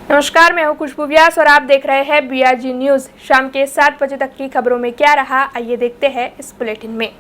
नमस्कार, मैं हूं खुशबू व्यास और आप देख रहे हैं BRG न्यूज। शाम के 7 बजे तक की खबरों में क्या रहा, आइए देखते हैं इस बुलेटिन में।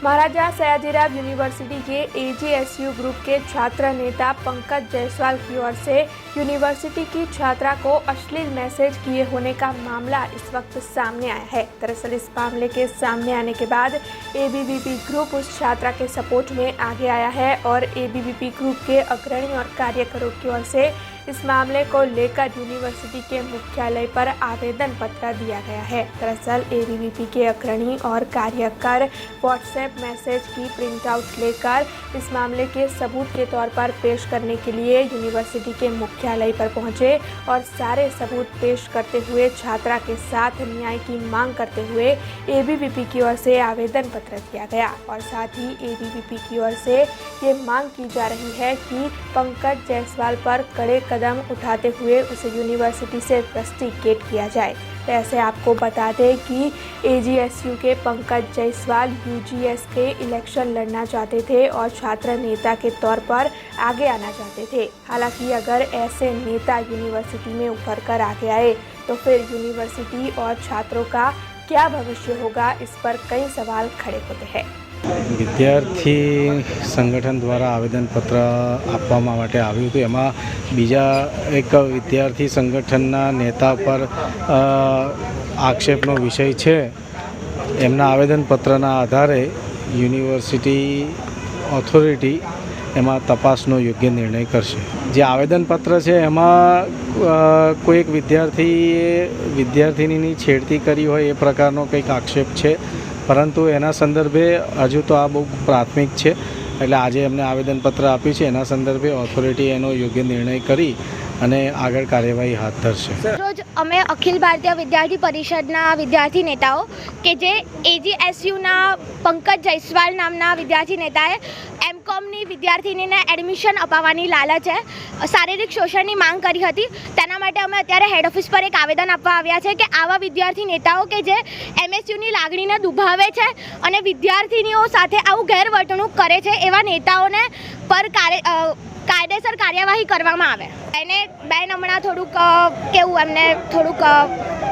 महाराजा सयाजीराव यूनिवर्सिटी के AGSU ग्रुप के छात्र नेता पंकज जायसवाल की ओर से यूनिवर्सिटी की छात्रा को अश्लील मैसेज किए होने का मामला इस वक्त सामने आया है। दरअसल इस मामले के सामने आने के बाद ABVP ग्रुप उस छात्रा के सपोर्ट में आगे आया है और ABVP ग्रुप के अग्रणी और कार्यकरों की ओर से इस मामले को लेकर यूनिवर्सिटी के मुख्यालय पर आवेदन पत्र दिया गया है। दरअसल ABVP के अग्रणी और कार्यकर व्हाट्सएप मैसेज की प्रिंट आउट लेकर इस मामले के सबूत के तौर पर पेश करने के लिए यूनिवर्सिटी के मुख्यालय पर पहुंचे और सारे सबूत पेश करते हुए छात्रा के साथ न्याय की मांग करते हुए ABVP की ओर से आवेदन पत्र दिया गया और साथ ही ABVP की ओर से ये मांग की जा रही है कि पंकज जायसवाल पर कड़े कदम उठाते हुए उसे यूनिवर्सिटी से रस्टिकेट किया जाए। वैसे आपको बता दें कि AGSU के पंकज जायसवाल UGS के इलेक्शन लड़ना चाहते थे और छात्र नेता के तौर पर आगे आना चाहते थे। हालांकि अगर ऐसे नेता यूनिवर्सिटी में उभर कर आगे आए तो फिर यूनिवर्सिटी और छात्रों का क्या भविष्य होगा, इस पर कई सवाल खड़े होते हैं। विद्यार्थी संगठन द्वारा आवेदनपत्र आपवामां माटे आव्युं हतुं। एमां बीजा एक विद्यार्थी संगठनना नेता पर आक्षेपनो विषय छे। एमना आवेदनपत्रना आधारे यूनिवर्सिटी ऑथोरिटी एमां तपासनो योग्य निर्णय करशे। जे आवेदनपत्र छे एमां कोई एक विद्यार्थिनीनी छेड़ती करी होय ए प्रकारनो कंईक आक्षेप छे, परंतु एना संदर्भे हजू तो आ बहुत प्राथमिक है। एटले आजे अमने आवेदनपत्र आपी छे, एना संदर्भे ऑथोरिटी एनो योग्य निर्णय करी અને આગળ કાર્યવાહી હાથ ધરશે। રોજ અમે અખિલ ભારતીય વિદ્યાર્થી પરિષદના વિદ્યાર્થી નેતાઓ કે જે AGSUના પંકજ જયસ્વાલ નામના વિદ્યાર્થી નેતાએ MCOMની વિદ્યાર્થીનીને એડમિશન અપાવવાની લાલચે શારીરિક શોષણની માંગ કરી હતી। તેના માટે અમે અત્યારે હેડ ઓફિસ પર એક આવેદન આપવા આવ્યા છે કે આવા વિદ્યાર્થી નેતાઓ કે જે MSUની લાગણીને દુભાવે છે અને વિદ્યાર્થીનીઓ સાથે આવું ગેરવર્તણૂક કરે છે, એવા નેતાઓને પર કાયદેસર કાર્યવાહી કરવામાં આવે। એને બેન હમણાં થોડુંક કેવું એમને થોડુંક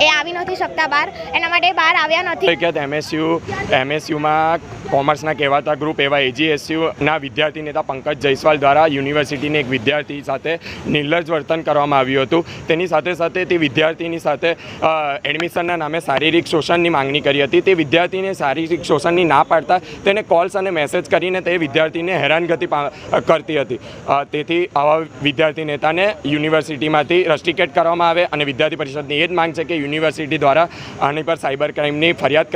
એ આવી નથી શકતા બહાર, એના માટે બહાર આવ્યા નથી। MSUમાં કોમર્સના કહેવાતા ગ્રુપ એવા AGSUના વિદ્યાર્થી નેતા પંકજ જયસ્વાલ દ્વારા યુનિવર્સિટીની એક વિદ્યાર્થી સાથે નિર્લજ્જ વર્તન કરવામાં આવ્યું હતું। તેની સાથે સાથે તે વિદ્યાર્થીની સાથે એડમિશનના નામે શારીરિક શોષણની માંગણી કરી હતી। તે વિદ્યાર્થીને શારીરિક શોષણની ના પાડતા તેને કોલ્સ અને મેસેજ કરીને તે વિદ્યાર્થીને હેરાનગતિ કરતી હતી। તેથી આવા વિદ્યાર્થી નેતાને યુનિવર્સિટીમાંથી રસ્ટિકેટ કરવામાં આવે અને વિદ્યાર્થી પરિષદની એ જ માંગ છે કે યુનિવર્સિટી દ્વારા આની પર સાયબર ક્રાઇમની ફરિયાદ।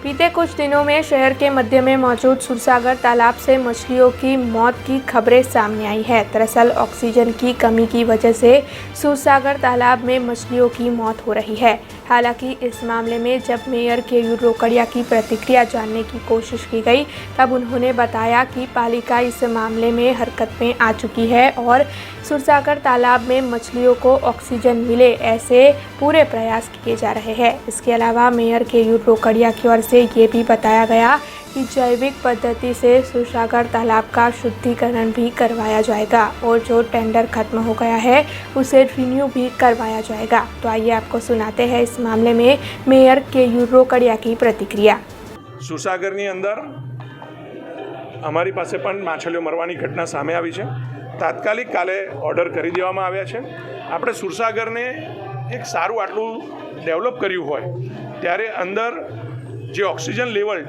बीते कुछ दिनों में शहर के मध्य में मौजूद सूरसागर तालाब से मछलियों की मौत की खबरें सामने आई है। दरअसल ऑक्सीजन की कमी की वजह से सूरसागर तालाब में मछलियों की मौत हो रही है। हालांकि इस मामले में जब मेयर केयूर रोकड़िया की प्रतिक्रिया जानने की कोशिश की गई तब उन्होंने बताया कि पालिका इस मामले में हरकत में आ चुकी है और सूरसागर तालाब में मछलियों को ऑक्सीजन मिले ऐसे पूरे प्रयास किए जा रहे हैं। इसके अलावा मेयर केयूर रोकड़िया की ओर से ये भी बताया गया कि जैविक पद्धति से सूरसागर तालाब का शुद्धिकरण भी करवाया जाएगा और जो टेंडर खत्म हो गया है उसे रिन्यू भी करवाया जाएगा। तो आइए आपको सुनाते हैं इस मामले में मेयर केयूर रोकड़िया की प्रतिक्रिया। सूरसागरनी अंदर अमारी पासे पण माछलीओ मरवानी घटना सामे आवी छे। तात्कालिक काले ऑर्डर करी देवामां आव्या छे। आपणे सूरसागरने एक सारूं आटલું डेवलप कर्युं होय त्यारे अंदर जे ऑक्सीजन लेवल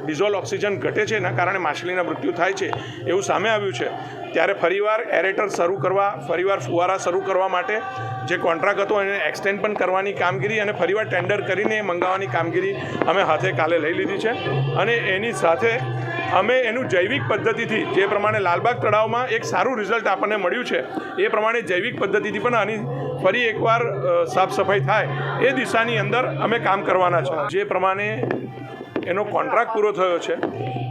डिઝોલ્વ ऑक्सीजन घटे છે એના કારણે માછલીના મૃત્યુ થાય છે એવું સામે આવ્યું છે। ત્યારે ફરીવાર એરેટર શરૂ કરવા, ફરીવાર ફુવારા શરૂ કરવા માટે જે કોન્ટ્રાક્ટ હતો એને એક્સટેન્ડ પણ કરવાની કામગીરી અને ફરીવાર ટેન્ડર કરીને મંગાવવાની કામગીરી અમે હાથે કાલે લઈ લીધી છે અને એની સાથે અમે એનું જૈવિક પદ્ધતિથી જે પ્રમાણે લાલબાગ તળાવમાં એક સારું રિઝલ્ટ આપણને મળ્યું છે એ પ્રમાણે જૈવિક પદ્ધતિથી પણ આની ફરી એકવાર સાફ સફાઈ થાય એ દિશાની અંદર અમે કામ કરવાના છે। જે પ્રમાણે એનો કોન્ટ્રાક્ટ પૂરો થયો છે,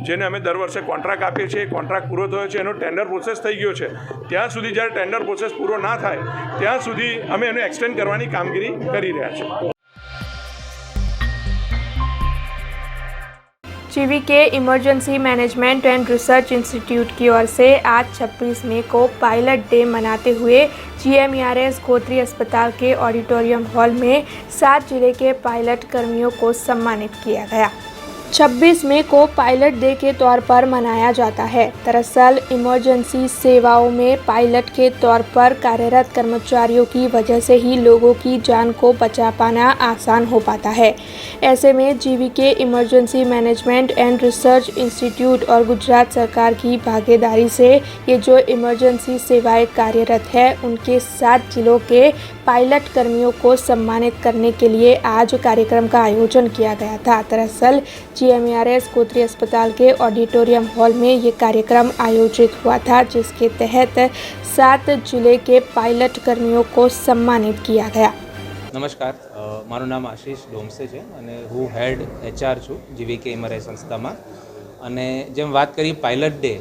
જેને અમે દર વર્ષે કોન્ટ્રાક્ટ આપીએ છીએ, કોન્ટ્રાક્ટ પૂરો થયો છે, એનો ટેન્ડર પ્રોસેસ થઈ ગયો છે। ત્યાં સુધી જ્યારે ટેન્ડર પ્રોસેસ પૂરો ના થાય ત્યાં સુધી અમે એને એક્સટેન્ડ કરવાની કામગીરી કરી રહ્યા છીએ। GVK emergency management and research institute की ओर से आज 26 मई को पायलट डे मनाते हुए GMERS गोत्री अस्पताल के ऑडिटोरियम हॉल में 7 जिले के पायलट कर्मियों को सम्मानित किया गया। 26 मई को पायलट डे के तौर पर मनाया जाता है। दरअसल इमरजेंसी सेवाओं में पायलट के तौर पर कार्यरत कर्मचारियों की वजह से ही लोगों की जान को बचा पाना आसान हो पाता है। ऐसे में GVK emergency management and research institute और गुजरात सरकार की भागीदारी से ये जो इमरजेंसी सेवाएं कार्यरत है उनके 7 जिलों के पायलट कर्मियों को सम्मानित करने के लिए आज कार्यक्रम का आयोजन किया गया था। दरअसल GMERS गोत्री अस्पताल के ऑडिटोरियम हॉल में ये कार्यक्रम आयोजित हुआ था, जिसके तहत 7 जिले के पायलट कर्मियों को सम्मानित किया गया। નમસ્કાર, મારું નામ આશીષ ડોમસે છે અને હું હેડ HR છું જીવીકે ઇમરજન્સી સંસ્થામાં। અને જેમ વાત કરી પાયલટ ડે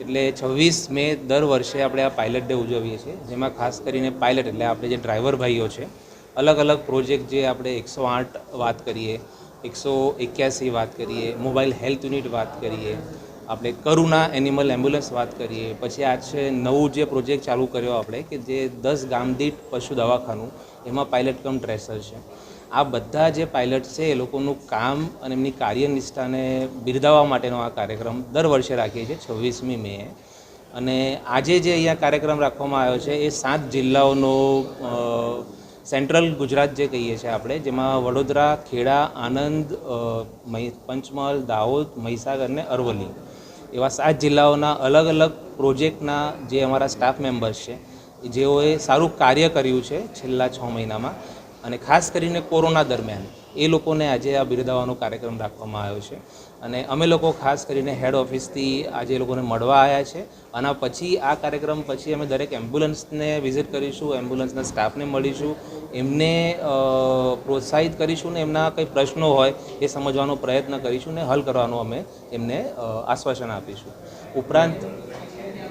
એટલે 26 મે દર વર્ષે આપણે આ પાયલટ ડે ઉજવીએ છીએ, જેમાં ખાસ કરીને પાયલટ એટલે આપણે જે ડ્રાઈવર ભાઈઓ છે, અલગ અલગ પ્રોજેક્ટ જે આપણે 108 વાત કરીએ, 181 વાત કરીએ, મોબાઈલ હેલ્થ યુનિટ વાત કરીએ, આપણે કરુણા એનિમલ એમ્બ્યુલન્સ વાત કરીએ, પછી આ છે નવું જે પ્રોજેક્ટ ચાલુ કર્યો આપણે કે જે 10 ગામ દીઠ પશુ દવાખાનું, એમાં પાયલટ કમ ટ્રેસર છે। આ બધા જે પાયલટ છે એ લોકોનું કામ અને એમની કાર્યનિષ્ઠાને બિરદાવવા માટેનો આ કાર્યક્રમ દર વર્ષે રાખીએ છીએ 26મી મેએ। અને આજે જે અહીંયા કાર્યક્રમ રાખવામાં આવ્યો છે એ 7 જિલ્લાઓનો સેન્ટ્રલ ગુજરાત જે કહીએ છીએ આપણે, જેમાં વડોદરા, ખેડા, આણંદ, પંચમહાલ, દાહોદ, મહીસાગર અને અરવલ્લી એવા 7 જિલ્લાઓના અલગ અલગ પ્રોજેક્ટના જે અમારા સ્ટાફ મેમ્બર્સ છે જેઓએ સારું કાર્ય કર્યું છે છેલ્લા 6 મહિનામાં, અને ખાસ કરીને કોરોના દરમિયાન એ લોકોને આજે આ બિરદાવવાનો કાર્યક્રમ રાખવામાં આવ્યો છે। અને અમે લોકો ખાસ કરીને હેડ ઓફિસથી આજે એ લોકોને મળવા આવ્યા છે। આના પછી આ કાર્યક્રમ પછી અમે દરેક એમ્બ્યુલન્સને વિઝિટ કરીશું, એમ્બ્યુલન્સના સ્ટાફને મળીશું, એમને પ્રોત્સાહિત કરીશું ને એમના કંઈ પ્રશ્નો હોય એ સમજવાનો પ્રયત્ન કરીશું ને હલ કરવાનો અમે એમને આશ્વાસન આપીશું।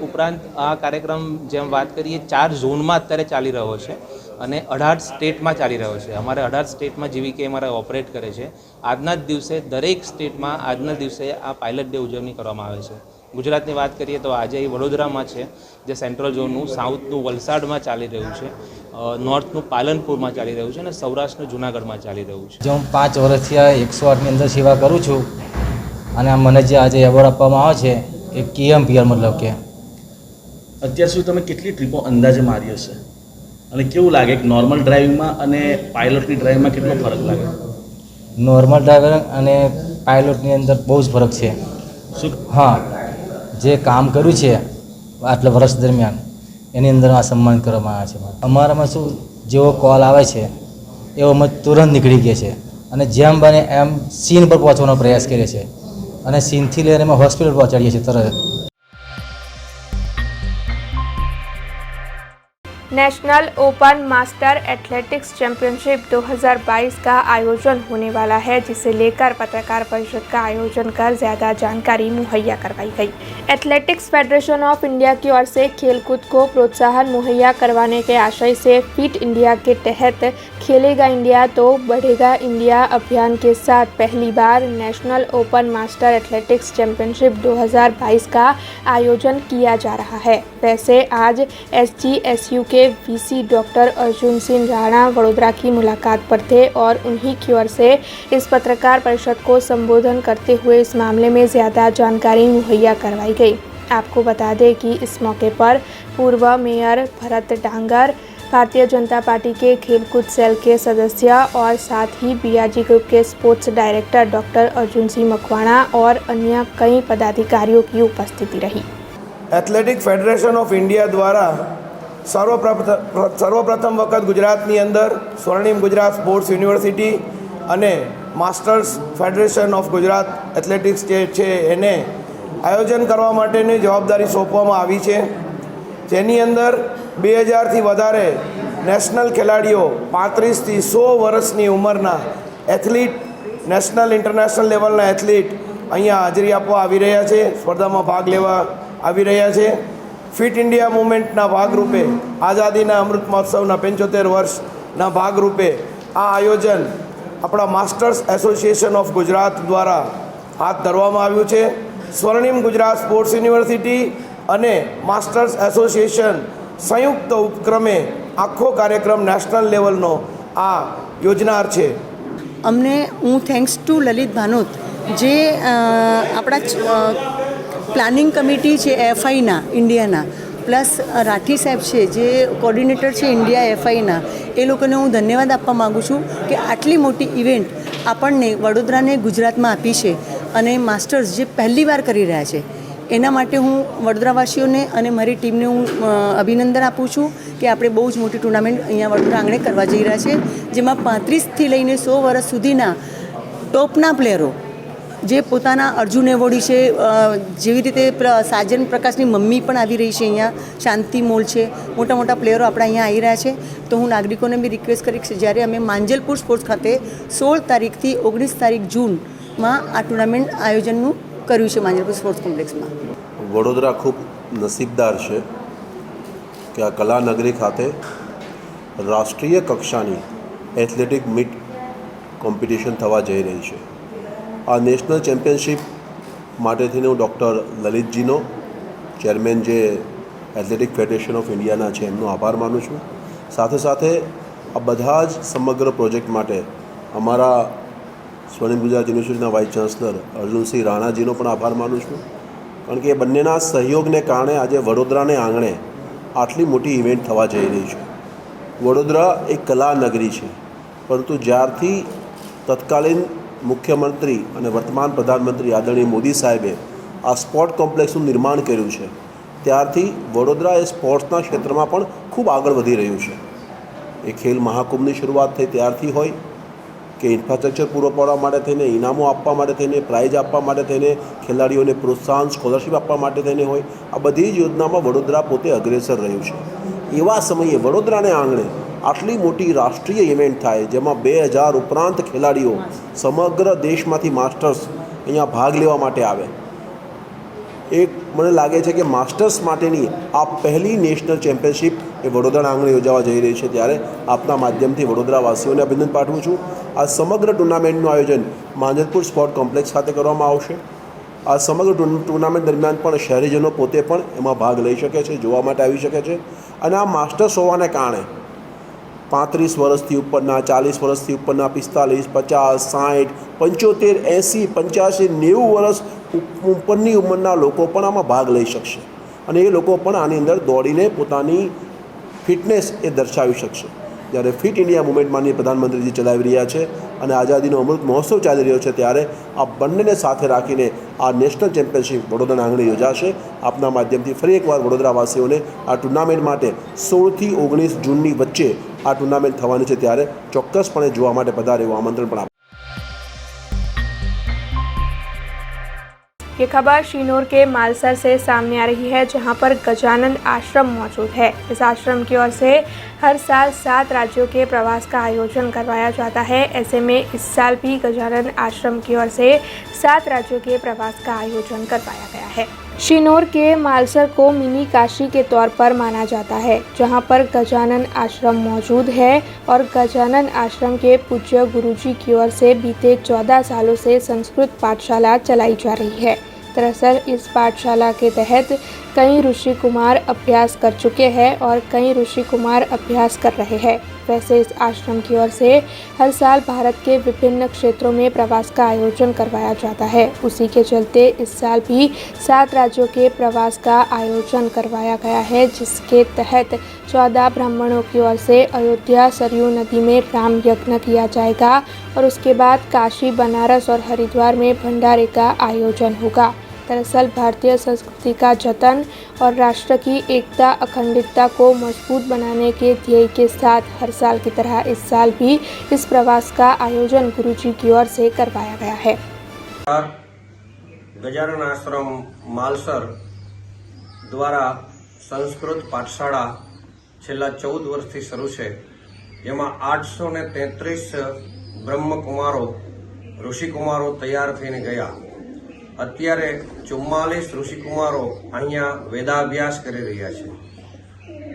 ઉપરાંત આ કાર્યક્રમ જેમ વાત કરીએ 4 ઝોનમાં અત્યારે ચાલી રહ્યો છે અને 18 સ્ટેટમાં ચાલી રહ્યો છે। અમારે 18 સ્ટેટમાં જીવીકે અમારે ઓપરેટ કરે છે। આજના જ દિવસે દરેક સ્ટેટમાં આજના દિવસે આ પાયલટ ડે ઉજવણી કરવામાં આવે છે। ગુજરાતની વાત કરીએ તો આજે વડોદરામાં છે, જે સેન્ટ્રલ ઝોનનું, સાઉથનું વલસાડમાં ચાલી રહ્યું છે, નોર્થનું પાલનપુરમાં ચાલી રહ્યું છે અને સૌરાષ્ટ્રનું જૂનાગઢમાં ચાલી રહ્યું છે। જો હું 5 વર્ષથી આ 108ની અંદર સેવા કરું છું અને મને જે આજે એવોર્ડ આપવામાં આવે છે એ KMPR મતલબ કે અત્યાર સુધી તમે કેટલી ટ્રીપો અંદાજે મારી હશે અને કેવું લાગે એક નોર્મલ ડ્રાઇવિંગમાં અને પાયલોટની ડ્રાઇવિંગમાં કેટલો ફરક લાગે? નોર્મલ ડ્રાઈવર અને પાયલોટની અંદર બહુ જ ફરક છે। શું? હા, જે કામ કર્યું છે આટલા વર્ષ દરમિયાન એની અંદર આ સન્માન કરવામાં આવે છે। અમારામાં શું જેવો કોલ આવે છે એવો અમે તુરંત નીકળી ગયા છે અને જેમ બને એમ સીન પર પહોંચવાનો પ્રયાસ કરીએ છીએ અને સીનથી લઈને અમે હોસ્પિટલ પહોંચાડીએ છીએ તરત। National open master athletics championship 2022 का आयोजन होने वाला है, जिसे लेकर पत्रकार परिषद का आयोजन कर ज़्यादा जानकारी मुहैया करवाई गई। एथलेटिक्स फेडरेशन ऑफ इंडिया की ओर से खेलकूद को प्रोत्साहन मुहैया करवाने के आशय से फिट इंडिया के तहत खेलेगा इंडिया तो बढ़ेगा इंडिया अभियान के साथ पहली बार national open master athletics championship 2022 का आयोजन किया जा रहा है। वैसे आज SGSU के VC डॉक्टर अर्जुन सिंह राणा वडोदरा की मुलाकात पर थे और उन्हीं की ओर से इस पत्रकार परिषद को संबोधन करते हुए इस मामले में ज़्यादा जानकारी मुहैया करवाई गई। आपको बता दें कि इस मौके पर पूर्व मेयर भरत डांगर, भारतीय जनता पार्टी के खेलकूद सेल के सदस्य और साथ ही BRG ग्रुप के sports director doctor Arjun Singh Makwana और अन्य कई पदाधिकारियों की उपस्थिति रही। एथलेटिक फेडरेशन ऑफ इंडिया द्वारा સર્વપ્રથમ વખત ગુજરાતની અંદર સ્વર્ણિમ ગુજરાત સ્પોર્ટ્સ યુનિવર્સિટી અને masters federation of Gujarat athletics જે છે એને આયોજન કરવા માટેની જવાબદારી સોંપવામાં આવી છે, જેની અંદર 2000થી વધારે નેશનલ ખેલાડીઓ 35થી 100 વર્ષની ઉંમરના એથ્લીટ, નેશનલ ઇન્ટરનેશનલ લેવલના એથ્લીટ અહીંયા હાજરી આપવા આવી રહ્યા છે, સ્પર્ધામાં ભાગ લેવા આવી રહ્યા છે। ફિટ ઇન્ડિયા મૂવમેન્ટના ભાગરૂપે આઝાદીના અમૃત મહોત્સવના 75 વર્ષના ભાગરૂપે આ આયોજન આપણા માસ્ટર્સ એસોસિએશન ઓફ ગુજરાત દ્વારા હાથ ધરવામાં આવ્યું છે. સ્વર્ણિમ ગુજરાત સ્પોર્ટ્સ યુનિવર્સિટી અને માસ્ટર્સ એસોસિએશન સંયુક્ત ઉપક્રમે આખો કાર્યક્રમ નેશનલ લેવલનો આ યોજનાર છે. અમને હું થેન્ક્સ ટુ લલિત ભાનોત જે આપણા પ્લાનિંગ કમિટી છે એફઆઈના ઇન્ડિયાના, પ્લસ રાઠી સાહેબ છે જે કોર્ડિનેટર છે ઇન્ડિયા એફઆઈના, એ લોકોને હું ધન્યવાદ આપવા માગું છું કે આટલી મોટી ઇવેન્ટ આપણને વડોદરાને ગુજરાતમાં આપી છે અને માસ્ટર્સ જે પહેલી વાર કરી રહ્યા છે એના માટે હું વડોદરાવાસીઓને અને મારી ટીમને હું અભિનંદન આપું છું કે આપણે બહુ જ મોટી ટુર્નામેન્ટ અહીંયા વડોદરા આંગણે કરવા જઈ રહ્યા છે, જેમાં 35થી લઈને 100 વર્ષ સુધીના ટોપના પ્લેયરો જે પોતાના અર્જુન એવોર્ડી છે, જેવી રીતે સાજન પ્રકાશની મમ્મી પણ આવી રહી છે અહીંયા, શાંતિ મોલ છે, મોટા મોટા પ્લેયરો આપણા અહીંયા આવી રહ્યા છે. તો હું નાગરિકોને બી રિક્વેસ્ટ કરીશ કે જ્યારે અમે માંજલપુર સ્પોર્ટ્સ ખાતે 16 તારીખથી 19 તારીખ જૂનમાં આ ટુર્નામેન્ટ આયોજનનું કર્યું છે માંજલપુર સ્પોર્ટ્સ કોમ્પ્લેક્સમાં. વડોદરા ખૂબ નસીબદાર છે કે આ કલાનગરી ખાતે રાષ્ટ્રીય કક્ષાની એથ્લેટિક મીટ કોમ્પિટિશન થવા જઈ રહી છે. આ નેશનલ ચેમ્પિયનશિપ માટેથીને હું ડૉક્ટર લલિતજીનો, ચેરમેન જે એથ્લેટિક ફેડરેશન ઓફ ઇન્ડિયાના છે, એમનો આભાર માનું છું. સાથે સાથે આ બધા જ સમગ્ર પ્રોજેક્ટ માટે અમારા સ્વર્ણિમ ગુજરાત યુનિવર્સિટીના વાઇસ ચાન્સલર અર્જુનસિંહ રાણાજીનો પણ આભાર માનું છું, કારણ કે એ બંનેના સહયોગને કારણે આજે વડોદરાને આંગણે આટલી મોટી ઇવેન્ટ થવા જઈ રહી છે. વડોદરા એક કલા નગરી છે, પરંતુ જ્યારથી તત્કાલીન મુખ્યમંત્રી અને વર્તમાન પ્રધાનમંત્રી આદરણીય મોદી સાહેબે આ સ્પોર્ટ કોમ્પ્લેક્સનું નિર્માણ કર્યું છે, ત્યારથી વડોદરા એ સ્પોર્ટ્સના ક્ષેત્રમાં પણ ખૂબ આગળ વધી રહ્યું છે. એ ખેલ મહાકુંભની શરૂઆત થઈ ત્યારથી હોય કે ઇન્ફ્રાસ્ટ્રક્ચર પૂરો પાડવા માટે થઈને, ઇનામો આપવા માટે થઈને, પ્રાઇઝ આપવા માટે થઈને, ખેલાડીઓને પ્રોત્સાહન સ્કોલરશિપ આપવા માટે થઈને હોય, આ બધી જ યોજનામાં વડોદરા પોતે અગ્રેસર રહ્યું છે. એવા સમયે વડોદરાને આંગણે આટલી મોટી રાષ્ટ્રીય ઇવેન્ટ થાય, જેમાં 2000 ઉપરાંત ખેલાડીઓ સમગ્ર દેશમાંથી માસ્ટર્સ અહીંયા ભાગ લેવા માટે આવે, એક મને લાગે છે કે માસ્ટર્સ માટેની આ પહેલી નેશનલ ચેમ્પિયનશિપ એ વડોદરા આંગણે યોજાવા જઈ રહી છે. ત્યારે આપના માધ્યમથી વડોદરાવાસીઓને અભિનંદન પાઠવું છું. આ સમગ્ર ટુર્નામેન્ટનું આયોજન માંજલપુર સ્પોર્ટ કોમ્પ્લેક્સ ખાતે કરવામાં આવશે. આ સમગ્ર ટુર્નામેન્ટ દરમિયાન પણ શહેરીજનો પોતે પણ એમાં ભાગ લઈ શકે છે, જોવા માટે આવી શકે છે. અને આ માસ્ટર્સ હોવાને કારણે 35 વર્ષથી ઉપરના, 40 વર્ષથી ઉપરના, 45, 50, 60, 75, 80, 85, 90 વર્ષ ઉપરની ઉંમરના લોકો પણ આમાં ભાગ લઈ શકશે અને એ લોકો પણ આની અંદર દોડીને પોતાની ફિટનેસ એ દર્શાવી શકશે. જ્યારે ફિટ ઇન્ડિયા મુવમેન્ટ માનનીય પ્રધાનમંત્રીજી ચલાવી રહ્યા છે અને આઝાદીનો અમૃત મહોત્સવ ચાલી રહ્યો છે, ત્યારે આ બંનેને સાથે રાખીને આ નેશનલ ચેમ્પિયનશિપ વડોદરા આંગણે યોજાશે. આપના માધ્યમથી ફરી એકવાર વડોદરાવાસીઓને આ ટુર્નામેન્ટ માટે 16થી 19 જૂનની વચ્ચે આ ટુર્નામેન્ટ થવાની છે, ત્યારે ચોક્કસપણે જોવા માટે પધારે એવું આમંત્રણ પણ આપે. ये खबर शीनोर के मालसर से सामने आ रही है, जहां पर गजानन आश्रम मौजूद है. इस आश्रम की ओर से हर साल 7 राज्यों के प्रवास का आयोजन करवाया जाता है. ऐसे में इस साल भी गजानन आश्रम की ओर से 7 राज्यों के प्रवास का आयोजन करवाया गया है. शीनोर के मालसर को मिनी काशी के तौर पर माना जाता है, जहां पर गजानन आश्रम मौजूद है और गजानन आश्रम के पूज्य गुरुजी की ओर से बीते 14 सालों से संस्कृत पाठशाला चलाई जा रही है. दरअसल इस पाठशाला के तहत कई ऋषि कुमार अभ्यास कर चुके हैं और कई ऋषि कुमार अभ्यास कर रहे हैं. वैसे इस आश्रम की ओर से हर साल भारत के विभिन्न क्षेत्रों में प्रवास का आयोजन करवाया जाता है. उसी के चलते इस साल भी 7 राज्यों के प्रवास का आयोजन करवाया गया है, जिसके तहत 14 ब्राह्मणों की ओर से अयोध्या सरयू नदी में राम यज्ञ किया जाएगा और उसके बाद काशी, बनारस और हरिद्वार में भंडारे का आयोजन होगा. दरअसल भारतीय संस्कृति का जतन और राष्ट्र की एकता, अखंडता को मजबूत बनाने के ध्येय के साथ हर साल की तरह इस साल भी इस प्रवास का आयोजन गुरुजी की ओर से करवाया गया है. गजानन आश्रम मालसर द्वारा संस्कृत पाठशाला छेल्ला 14 वर्षथी शरू है, जेमां 833 ब्रह्मकुमारो ऋषिकुमारो तैयार थईने गया. અત્યારે 44 ઋષિકુમારો અહીંયા વેદાભ્યાસ કરી રહ્યા છે.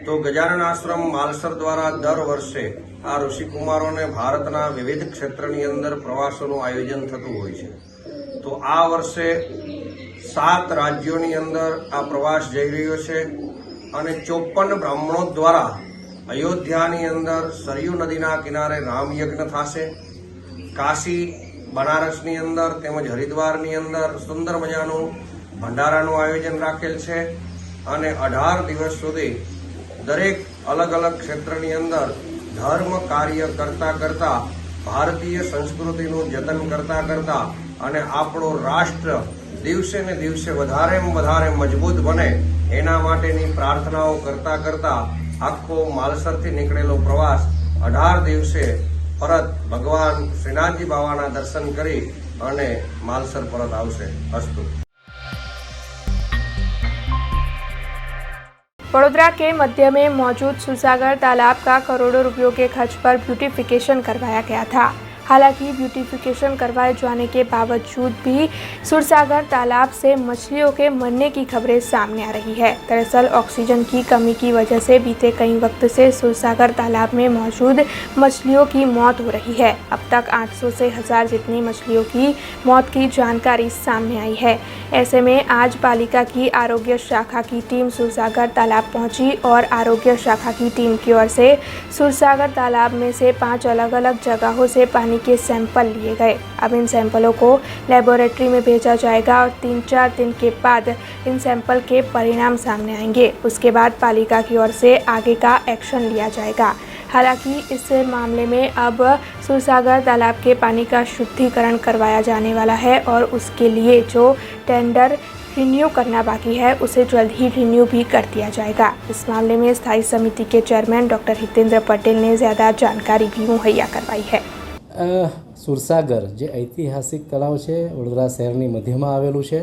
તો ગજાનન આશ્રમ માલસર દ્વારા દર વર્ષે આ ઋષિકુમારોને ભારતના વિવિધ ક્ષેત્રની અંદર પ્રવાસોનું આયોજન થતું હોય છે. તો આ વર્ષે 7 રાજ્યોની અંદર આ પ્રવાસ જઈ રહ્યો છે અને 54 બ્રાહ્મણો દ્વારા અયોધ્યાની અંદર સરયુ નદીના કિનારે રામયજ્ઞ થશે. કાશી બનારસની અંદર તેમજ હરિદ્વારની અંદર સુંદર મજાનું ભંડારાનું આયોજન રાખેલ છે અને 18 દિવસ સુધી દરેક અલગ અલગ ક્ષેત્રની અંદર ધર્મ કાર્ય કરતા કરતા ભારતીય સંસ્કૃતિનું જતન કરતા કરતા અને આપણો રાષ્ટ્ર દિવસે ને દિવસે વધારે મજબૂત બને એના માટેની પ્રાર્થનાઓ કરતા કરતા આખો માલસરથી નીકળેલો પ્રવાસ 18 દિવસે પરત ભગવાન શ્રીનાથજી બાવાના દર્શન કરી અને માલસર પરત આવશે. અસ્તુ. वडोदरा के मध्य में मौजूद सुरसागर तालाब का करोड़ों रुपयों के खर्च पर ब्यूटिफिकेशन करवाया गया था. हालांकि ब्यूटिफिकेशन करवाए जाने के बावजूद भी सुरसागर तालाब से मछलियों के मरने की खबरें सामने आ रही है. दरअसल ऑक्सीजन की कमी की वजह से बीते कई वक्त से सुरसागर तालाब में मौजूद मछलियों की मौत हो रही है. अब तक 800 से 1000 जितनी मछलियों की मौत की जानकारी सामने आई है. ऐसे में आज पालिका की आरोग्य शाखा की टीम सुरसागर तालाब पहुंची और आरोग्य शाखा की टीम की ओर से सुरसागर तालाब में से 5 अलग अलग जगहों से पानी के सैंपल लिए गए. अब इन सैंपलों को लेबोरेटरी में भेजा जाएगा और 3-4 दिन के बाद इन सैंपल के परिणाम सामने आएंगे. उसके बाद पालिका की ओर से आगे का एक्शन लिया जाएगा. हालांकि इस मामले में अब सुरसागर तालाब के पानी का शुद्धिकरण करवाया जाने वाला है और उसके लिए जो टेंडर रिन्यू करना बाकी है उसे जल्द ही रिन्यू भी कर दिया जाएगा. इस मामले में स्थायी समिति के चेयरमैन डॉक्टर हितेंद्र पटेल ने ज़्यादा जानकारी भी मुहैया करवाई है. સુરસાગર જે ઐતિહાસિક તળાવ છે વડોદરા શહેરની મધ્યમાં આવેલું છે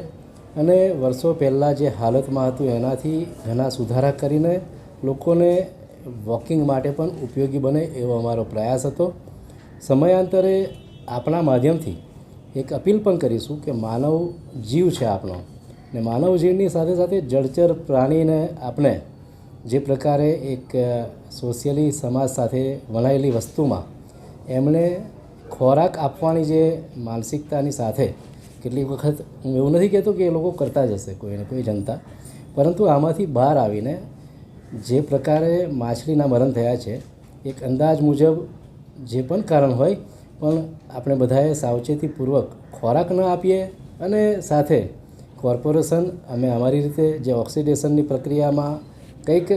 અને વર્ષો પહેલાં જે હાલતમાં હતું એનાથી ઘણા સુધારા કરીને લોકોને વોકિંગ માટે પણ ઉપયોગી બને એવો અમારો પ્રયાસ હતો. સમયાંતરે આપણા માધ્યમથી એક અપીલ પણ કરીશું કે માનવ જીવ છે આપણો ને માનવ જીવની સાથે સાથે જળચર પ્રાણીને આપણે જે પ્રકારે એક સોશિયલી સમાજ સાથે વણાયેલી વસ્તુમાં એમણે ખોરાક આપવાની જે માનસિકતાની સાથે કેટલીક વખત હું એવું નથી કહેતો કે એ લોકો કરતા જ હશે કોઈને કોઈ જનતા, પરંતુ આમાંથી બહાર આવીને જે પ્રકારે માછલીના મરણ થયા છે એક અંદાજ મુજબ જે પણ કારણ હોય પણ આપણે બધાએ સાવચેતીપૂર્વક ખોરાક ન આપીએ અને સાથે કોર્પોરેશન અમે અમારી રીતે જે ઓક્સિડેશનની પ્રક્રિયામાં કંઈક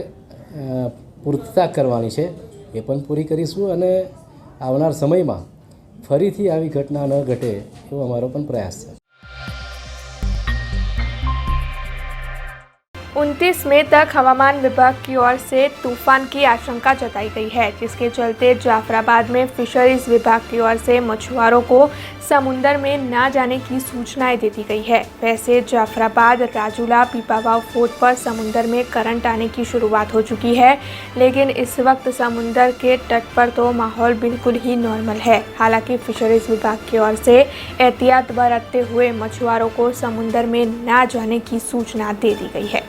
પૂર્તતા કરવાની છે એ પણ પૂરી કરીશું અને આવનાર સમયમાં ફરીથી આવી ઘટના ન ઘટે એવો અમારો પણ પ્રયાસ છે. 29 मई तक हवामान विभाग की ओर से तूफान की आशंका जताई गई है, जिसके चलते जाफराबाद में फिशरीज विभाग की ओर से मछुआरों को समुंदर में ना जाने की सूचनाएं दे दी गई है. वैसे जाफराबाद राजूला पीपावाव फोर्ट पर समुंदर में करंट आने की शुरुआत हो चुकी है, लेकिन इस वक्त समुंदर के तट पर तो माहौल बिल्कुल ही नॉर्मल है. हालांकि फिशरीज विभाग की ओर से एहतियात बरतते हुए मछुआरों को समुंदर में ना जाने की सूचना दे दी गई है.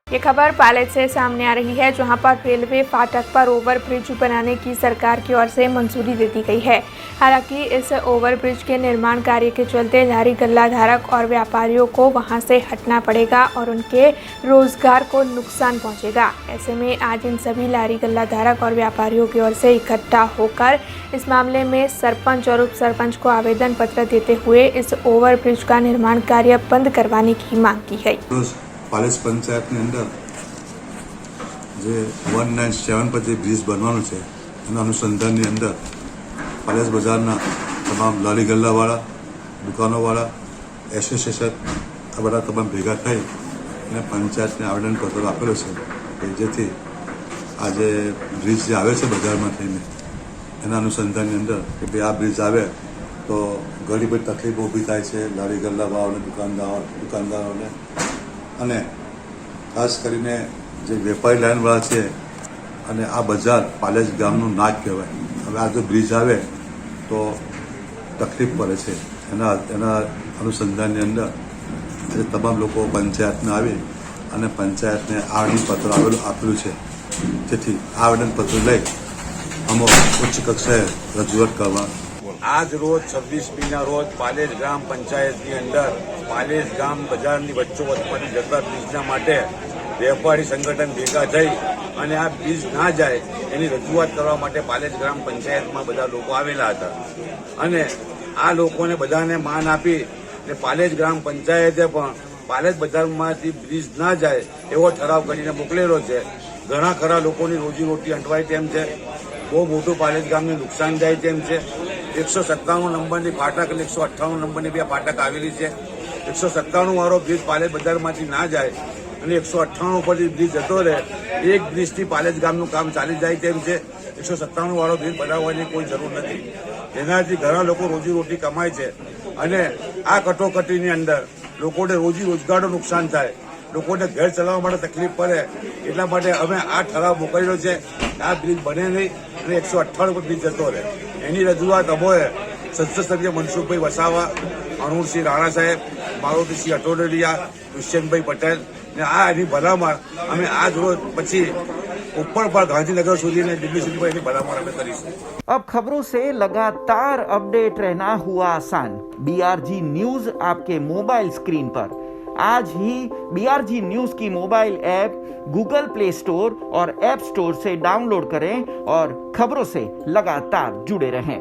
ये खबर पायलट से सामने आ रही है, जहां पर रेलवे फाटक पर ओवरब्रिज बनाने की सरकार की ओर से मंजूरी दे दी गई है. हालांकि इस ओवरब्रिज के निर्माण कार्य के चलते लारी गल्ला धारक और व्यापारियों को वहां से हटना पड़ेगा और उनके रोजगार को नुकसान पहुंचेगा. ऐसे में आज इन सभी लारी गल्ला धारक और व्यापारियों की ओर से इकट्ठा होकर इस मामले में सरपंच और उप सरपंच को आवेदन पत्र देते हुए इस ओवरब्रिज का निर्माण कार्य बंद करवाने की मांग की गई. પાલેસ પંચાયતની અંદર જે 197 પર જે બ્રિજ બનવાનું છે એના અનુસંધાનની અંદર પાલેસ બજારના તમામ લારી ગલ્લાવાળા, દુકાનોવાળા, એસોસિએશન આ બધા તમામ ભેગા થઈ અને પંચાયતને આવેદનપત્ર આપેલો છે કે જેથી આ જે બ્રિજ જે આવે છે બજારમાં થઈને એના અનુસંધાનની અંદર કે ભાઈ આ બ્રિજ આવે તો ઘણી બધી તકલીફો ઊભી થાય છે લારી ગલ્લાવાળાઓને, દુકાનદારોને અને ખાસ કરીને જે વેપારી લાઇનવાળા છે અને આ બજાર પાલેજ ગામનું નાક કહેવાય. હવે આ જો બ્રિજ આવે તો તકલીફ પડે છે. એના અનુસંધાનની અંદર આજે તમામ લોકો પંચાયતને આવી અને પંચાયતને આવેદનપત્ર આપેલું છે, જેથી આવેદનપત્ર લઈ અમે ઉચ્ચ કક્ષાએ રજૂઆત કરવા. આજ રોજ 26મીના રોજ પાલેજ ગ્રામ પંચાયતની અંદર પાલેજ ગામ બજારની વચ્ચોવચ્ચમાંથી જતા બ્રિજના માટે વેપારી સંગઠન ભેગા થઈ અને આ બ્રિજ ના જાય એની રજૂઆત કરવા માટે પાલેજ ગ્રામ પંચાયતમાં બધા લોકો આવેલા હતા અને આ લોકોને બધાને માન આપી અને પાલેજ ગ્રામ પંચાયતે પણ પાલેજ બજારમાંથી બ્રિજ ના જાય એવો ઠરાવ કરીને મોકલેલો છે. ઘણા ખરા લોકોની રોજીરોટી અંટવાય તેમ છે. બહુ મોટું પાલેજ ગામને નુકસાન જાય તેમ છે. 197 નંબરની ફાટક અને 198 નંબરની બે ફાટક આવેલી છે. 197 વાળો બ્રિજ પાલેજ બજારમાંથી ના જાય અને 198 ઉપરથી બ્રિજ જતો રહે, એક બ્રિજથી પાલેજ ગામનું કામ ચાલી જાય તેમ છે. 197 વાળો બ્રિજ બનાવવાની કોઈ જરૂર નથી. જેનાથી ઘણા લોકો રોજીરોટી કમાય છે અને આ કટોકટીની અંદર લોકોને રોજગારનું નુકસાન થાય, લોકોને ઘર ચલાવવા માટે તકલીફ પડે, એટલા માટે અમે આ ઠરાવ મોકલેલો છે. આ બ્રિજ બને નહીં અને 198 પર બ્રિજ જતો રહે એની રજૂઆત અમોએ સંસદ સભ્ય મનસુખભાઈ વસાવા, અરુણસિંહ રાણા સાહેબ, મારુતિસિંહ અટોડરિયા, દુષ્યંતભાઈ પટેલ ને આ એની ભલામણ અમે આજ રોજ પછી ઉપર પર ગાંધીનગર સુધી ને દિલ્હી સુધી એની ભલામણ અમે કરીશું. अब खबरों से लगातार अपडेट रहना हुआ आसान. BRG न्यूज आपके मोबाइल स्क्रीन पर. आज ही BRG न्यूज की mobile app Google play store और ऐप स्टोर से डाउनलोड करें और खबरों से लगातार जुड़े रहें.